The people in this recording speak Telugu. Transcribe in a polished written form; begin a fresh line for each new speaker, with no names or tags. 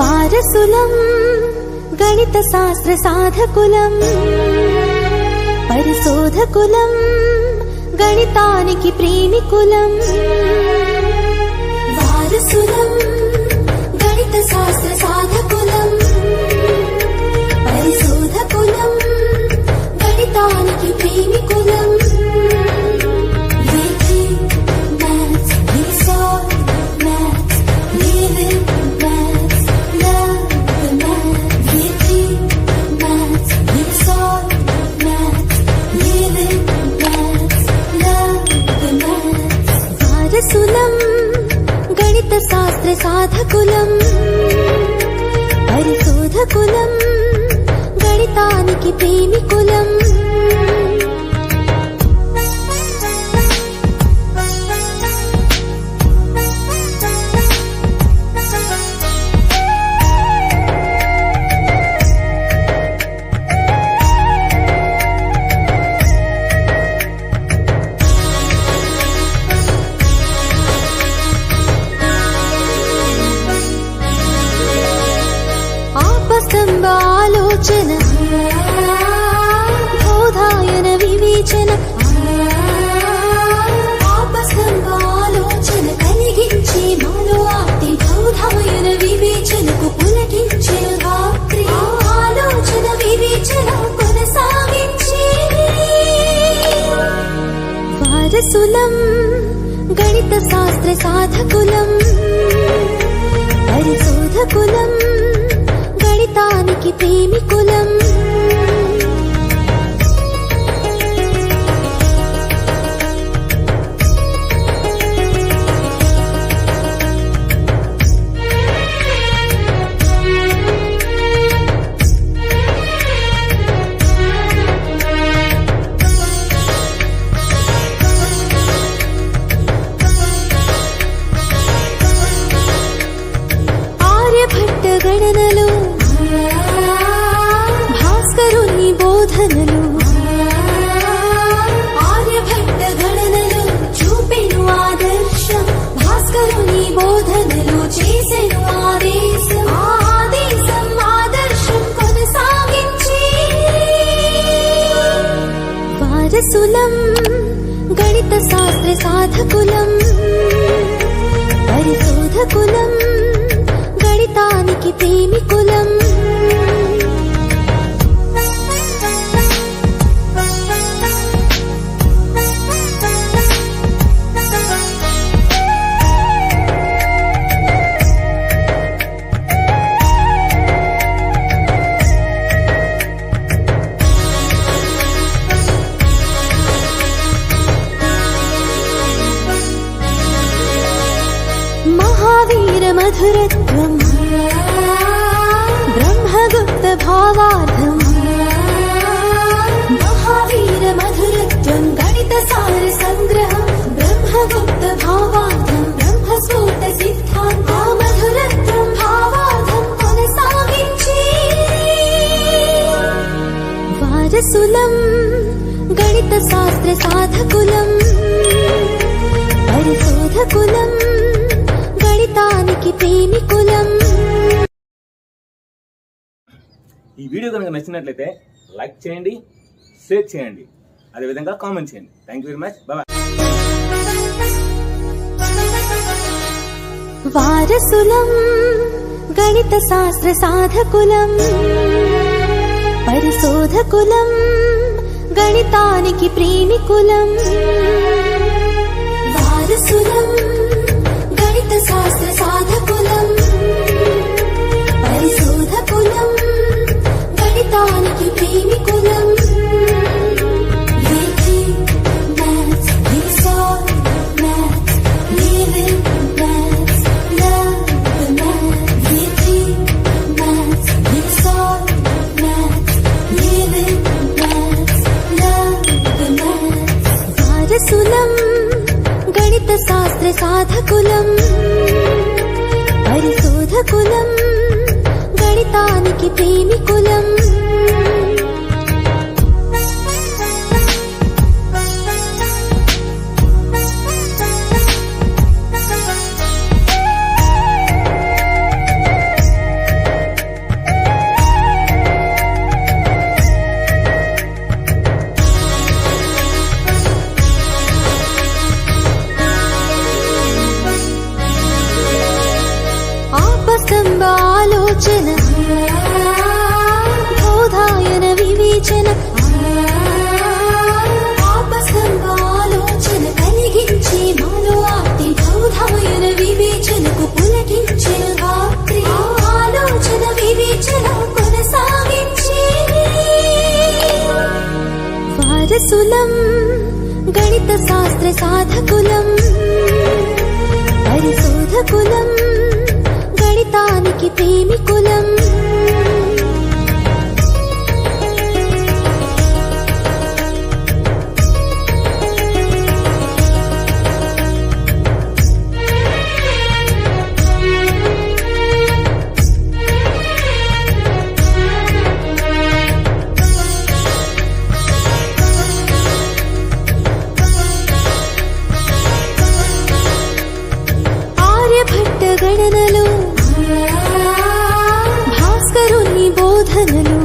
వారసులం గణిత శాస్త్ర సాధకులం, పరిశోధకులం, గణితానికి ప్రేమికులం. వారసులం గణిత శాస్త్ర సాధకులం, పరిశోధకులం, గణితానికి ప్రేమికులం. వారసులం గణిత శాస్త్ర సాధకులం, పరిశోధకులం, గణితానికి ప్రేమికులం. ఆలోచన బోధాయన వివేచన, ఆలోచన కలిగించే మాలో ఆప్తి, బోధాయన వివేచనకు పులకించే రాత్రి. ఆలోచన వివేచన కొనసాగించే వారసులం గణిత శాస్త్ర సాధకులం, పరిశోధకులం, గణితానికి ప్రేమికులం. ఆర్యభట్ట గణనలు, భాస్కరుని బోధనలు, ఆర్యభట్ట గణనలు చూపెను ఆదర్శం, భాస్కరుని బోధనలు చేసెను ఆదేశం. ఆదేశం ఆదర్శం కొనసాగించి వారసులం గణిత శాస్త్ర సాధకులం, పరిశోధకులం, గణితానికి ప్రేమికులం. మహావీర మధురత్వం, బ్రహ్మగుప్త భావార్థం. మహావీర మధురత్వం గణిత సార సంగ్రహం, బ్రహ్మగుప్త భావార్థం, బ్రహ్మస్ఫోట సిద్ధాంతం. మధురత్వం భావార్థం కొనసాగించి వారసులం గణిత శాస్త్ర సాధకులం, పరిశోధకులం, గణితానికి ప్రేమికులం.
ఈ వీడియో కనుక నచ్చినట్లయితే లైక్ చేయండి, షేర్ చేయండి, అదేవిధంగా కామెంట్ చేయండి. Thank you very much. Bye.
వారసులం గణిత శాస్త్ర సాధకులం, పరిశోధకులం, గణితానికి ప్రేమికులం. వారసులం గణిత శాస్త్ర సాధకులం, పరిశోధకులం, గణితానికి ప్రేమికులం. వారసులం గణిత శాస్త్ర సాధకులం, పరిశోధకులం, గణితానికి ప్రేమికులం. పరిసులం గణిత శాస్త్ర సాధకులం పరిశోధకులం గణితానికి ప్రేమికులం గణనలు భాస్కరుని బోధనలు